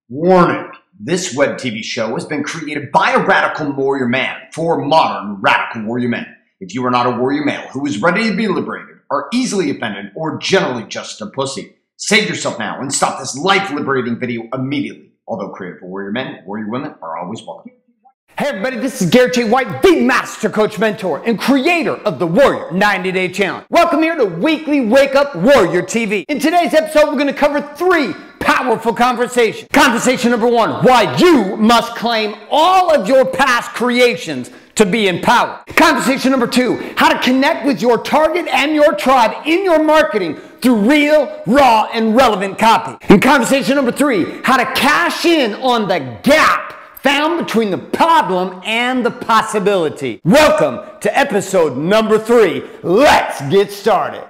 Warning, this web TV show has been created by a radical warrior man for modern radical warrior men. If you are not a warrior male who is ready to be liberated, are easily offended, or generally just a pussy, save yourself now and stop this life-liberating video immediately. Although created for warrior men, warrior women are always welcome. Hey everybody, this is Garrett White, the Master Coach Mentor and creator of the Warrior 90-Day Challenge. Welcome here to Weekly Wake Up Warrior TV. In today's episode, we're going to cover 3 powerful conversations. Conversation number 1, why you must claim all of your past creations to be empowered. Conversation number 2, how to connect with your target and your tribe in your marketing through real, raw, and relevant copy. And conversation number 3, how to cash in on the gap found between the problem and the possibility. Welcome to episode number 3. Let's get started.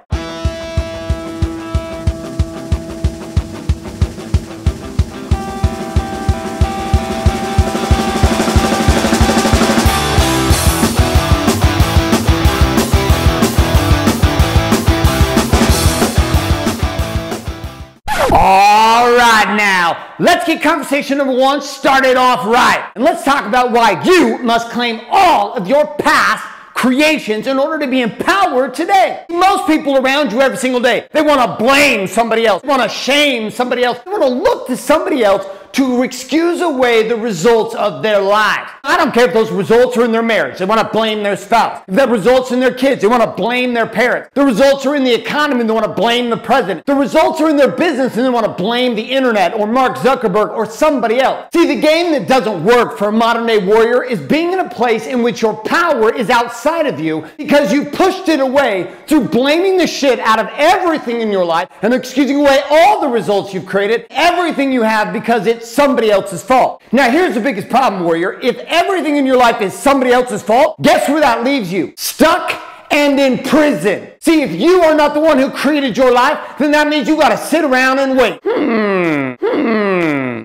All right, now, let's get conversation number 1 started off right. And let's talk about why you must claim all of your past creations in order to be empowered today. Most people around you every single day, they want to blame somebody else, they want to shame somebody else, they want to look to somebody else to excuse away the results of their lives. I don't care if those results are in their marriage. They want to blame their spouse. If the results in their kids, they want to blame their parents. The results are in the economy, they want to blame the president. The results are in their business, and they want to blame the internet or Mark Zuckerberg or somebody else. See, the game that doesn't work for a modern day warrior is being in a place in which your power is outside of you because you pushed it away through blaming the shit out of everything in your life and excusing away all the results you've created, everything you have, because it's somebody else's fault. Now, here's the biggest problem, warrior. If everything in your life is somebody else's fault, guess where that leaves you? Stuck and in prison. See, if you are not the one who created your life, then that means you got to sit around and wait.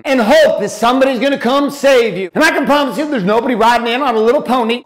And hope that somebody's going to come save you. And I can promise you there's nobody riding in on a little pony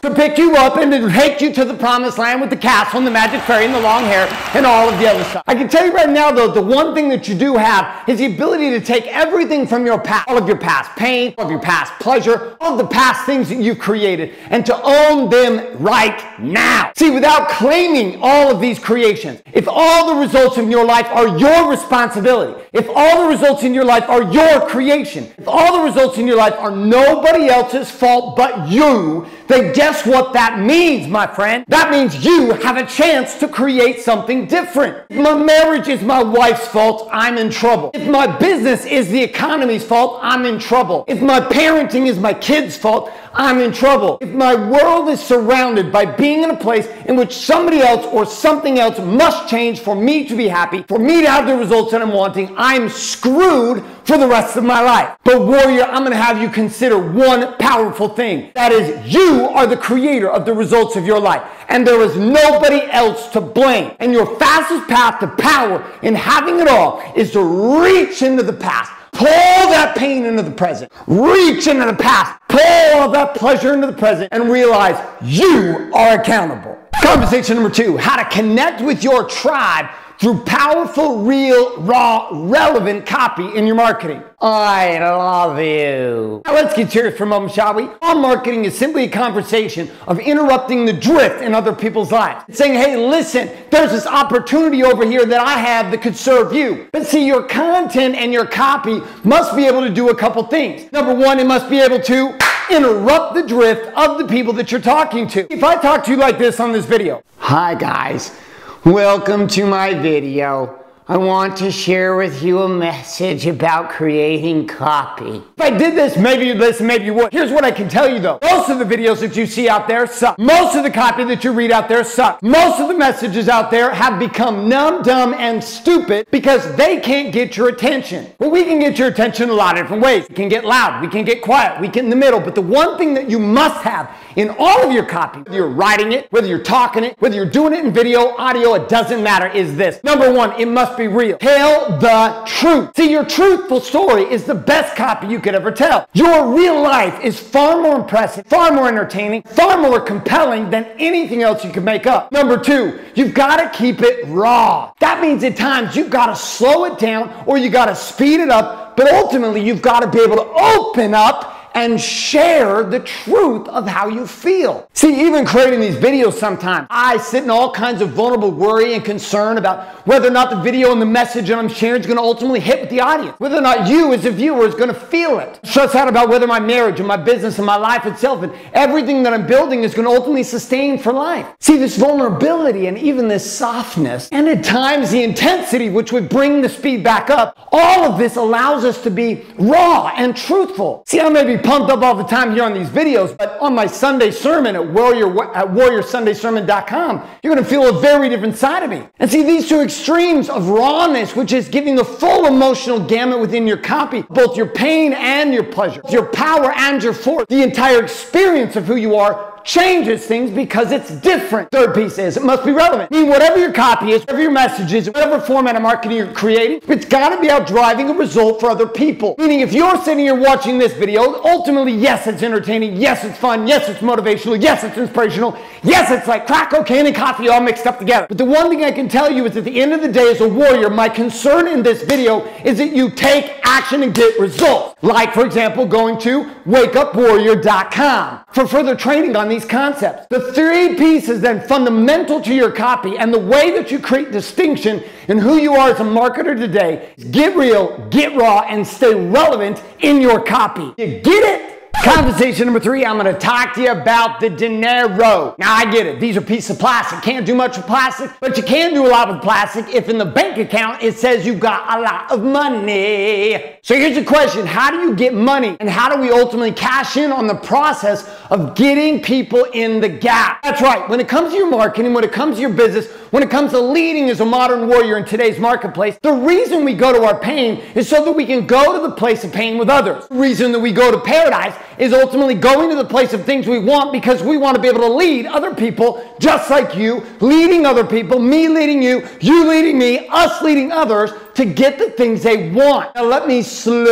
to pick you up and to take you to the promised land with the castle and the magic fairy and the long hair and all of the other stuff. I can tell you right now, though, the one thing that you do have is the ability to take everything from your past, all of your past pain, all of your past pleasure, all of the past things that you've created, and to own them right now. See, without claiming all of these creations, if all the results in your life are your responsibility, if all the results in your life are your creation, if all the results in your life are nobody else's fault but you, then guess what that means, my friend? That means you have a chance to create something different. If my marriage is my wife's fault, I'm in trouble. If my business is the economy's fault, I'm in trouble. If my parenting is my kids' fault, I'm in trouble. If my world is surrounded by being in a place in which somebody else or something else must change for me to be happy, for me to have the results that I'm wanting, I'm screwed for the rest of my life. But warrior, I'm going to have you consider one powerful thing. That is, you are the creator of the results of your life. And there is nobody else to blame. And your fastest path to power in having it all is to reach into the past. Pull that pain into the present. Reach into the past. Pull all that pleasure into the present and realize you are accountable. Conversation number 2, how to connect with your tribe through powerful, real, raw, relevant copy in your marketing. I love you. Now let's get serious for a moment, shall we? All marketing is simply a conversation of interrupting the drift in other people's lives. It's saying, hey, listen, there's this opportunity over here that I have that could serve you. But see, your content and your copy must be able to do a couple things. Number 1, it must be able to interrupt the drift of the people that you're talking to. If I talk to you like this on this video. Hi guys. Welcome to my video. I want to share with you a message about creating copy. If I did this, maybe you'd listen, maybe you would. Here's what I can tell you though. Most of the videos that you see out there suck. Most of the copy that you read out there suck. Most of the messages out there have become numb, dumb, and stupid because they can't get your attention. But we can get your attention a lot of different ways. We can get loud, we can get quiet, we can in the middle. But the one thing that you must have in all of your copy, whether you're writing it, whether you're talking it, whether you're doing it in video, audio, it doesn't matter, is this. Number one, it must be real. Tell the truth. See, your truthful story is the best copy you could ever tell. Your real life is far more impressive, far more entertaining, far more compelling than anything else you could make up. Number two, you've got to keep it raw. That means at times you've got to slow it down or you got to speed it up, but ultimately you've got to be able to open up and share the truth of how you feel. See, even creating these videos sometimes, I sit in all kinds of vulnerable worry and concern about whether or not the video and the message that I'm sharing is going to ultimately hit with the audience, whether or not you as a viewer is going to feel it. Stress out about whether my marriage and my business and my life itself and everything that I'm building is going to ultimately sustain for life. See, this vulnerability and even this softness and at times the intensity which would bring the speed back up, all of this allows us to be raw and truthful. See, I may be pumped up all the time here on these videos, but on my Sunday sermon at warriorSundaySermon.com, you're going to feel a very different side of me. And see, these two extremes of rawness, which is giving the full emotional gamut within your copy, both your pain and your pleasure, your power and your force, the entire experience of who you are, changes things because it's different. Third piece is it must be relevant. I mean, whatever your copy is, whatever your message is, whatever format of marketing you're creating, it's got to be out driving a result for other people. Meaning if you're sitting here watching this video, ultimately, yes, it's entertaining, yes, it's fun, yes, it's motivational, yes, it's inspirational, yes, it's like crack cocaine and coffee all mixed up together. But the one thing I can tell you is at the end of the day as a warrior, my concern in this video is that you take action and get results. Like, for example, going to wakeupwarrior.com for further training on these concepts. The three pieces then fundamental to your copy and the way that you create distinction in who you are as a marketer today is get real, get raw, and stay relevant in your copy. You get it? Conversation number three, I'm going to talk to you about the dinero. Now, I get it. These are pieces of plastic. Can't do much with plastic, but you can do a lot with plastic if in the bank account it says you've got a lot of money. So here's the question. How do you get money? And how do we ultimately cash in on the process of getting people in the gap? That's right. When it comes to your marketing, when it comes to your business, when it comes to leading as a modern warrior in today's marketplace, the reason we go to our pain is so that we can go to the place of pain with others. The reason that we go to paradise is ultimately going to the place of things we want because we want to be able to lead other people just like you, leading other people, me leading you leading me, us leading others to get the things they want. Now let me slow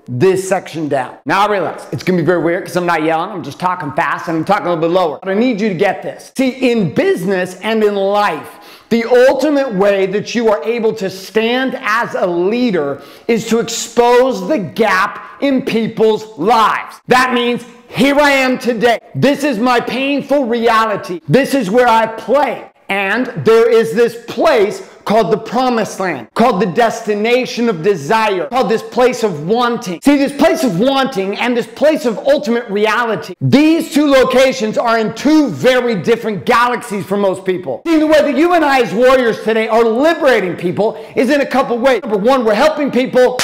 this section down. Now I realize it's going to be very weird because I'm not yelling, I'm just talking fast and I'm talking a little bit lower. But I need you to get this. See, in business and in life, the ultimate way that you are able to stand as a leader is to expose the gap in people's lives. That means here I am today. This is my painful reality. This is where I play. And there is this place called the promised land, called the destination of desire, called this place of wanting. See, this place of wanting and this place of ultimate reality, these two locations are in two very different galaxies for most people. See, the way that you and I as warriors today are liberating people is in a couple ways. Number one, we're helping people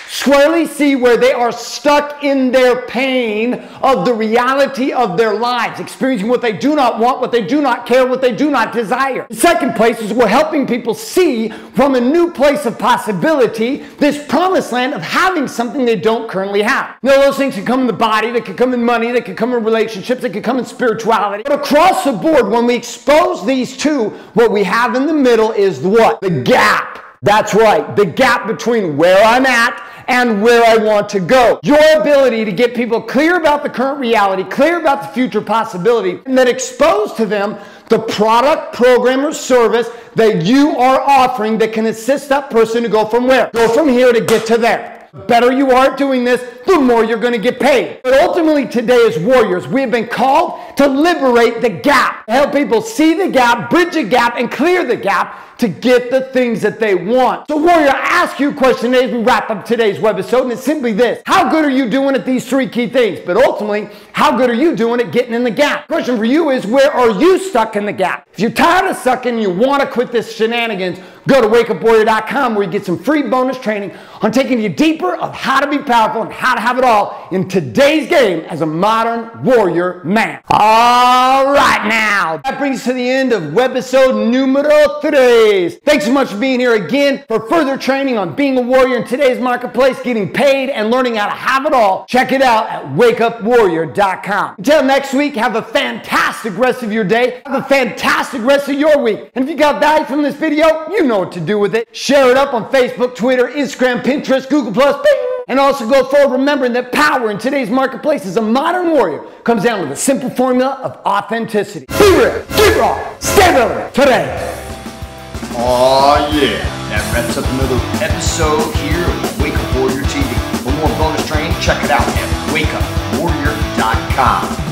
squarely see where they are stuck in their pain of the reality of their lives, experiencing what they do not want, what they do not care, what they do not desire. The second place is we're helping people see from a new place of possibility this promised land of having something they don't currently have. Now, those things can come in the body, they can come in money, they can come in relationships, they can come in spirituality. But across the board, when we expose these two, what we have in the middle is what? The gap. That's right, the gap between where I'm at and where I want to go. Your ability to get people clear about the current reality, clear about the future possibility, and then expose to them the product, program, or service that you are offering that can assist that person to go from where? Go from here to get to there. The better you are at doing this, the more you're going to get paid. But ultimately today as warriors, we have been called to liberate the gap, to help people see the gap, bridge the gap, and clear the gap to get the things that they want. So warrior, I ask you a question as we wrap up today's webisode, and it's simply this. How good are you doing at these three key things? But ultimately, how good are you doing at getting in the gap? The question for you is, where are you stuck in the gap? If you're tired of sucking, you want to quit this shenanigans, go to wakeupwarrior.com where you get some free bonus training on taking you deeper of how to be powerful and how to have it all in today's game as a modern warrior man. All All right now, that brings us to the end of webisode numero 3. Thanks so much for being here again. For further training on being a warrior in today's marketplace, getting paid, and learning how to have it all, check it out at wakeupwarrior.com. Until next week, have a fantastic rest of your day. Have a fantastic rest of your week. And if you got value from this video, you know what to do with it. Share it up on Facebook, Twitter, Instagram, Pinterest, Google+, bing! And also go forward remembering that power in today's marketplace as a modern warrior comes down to the simple formula of authenticity. Be real, get raw, stay relevant today. Oh yeah, that wraps up another episode here of Wake Up Warrior TV. For more bonus training, check it out at wakeupwarrior.com.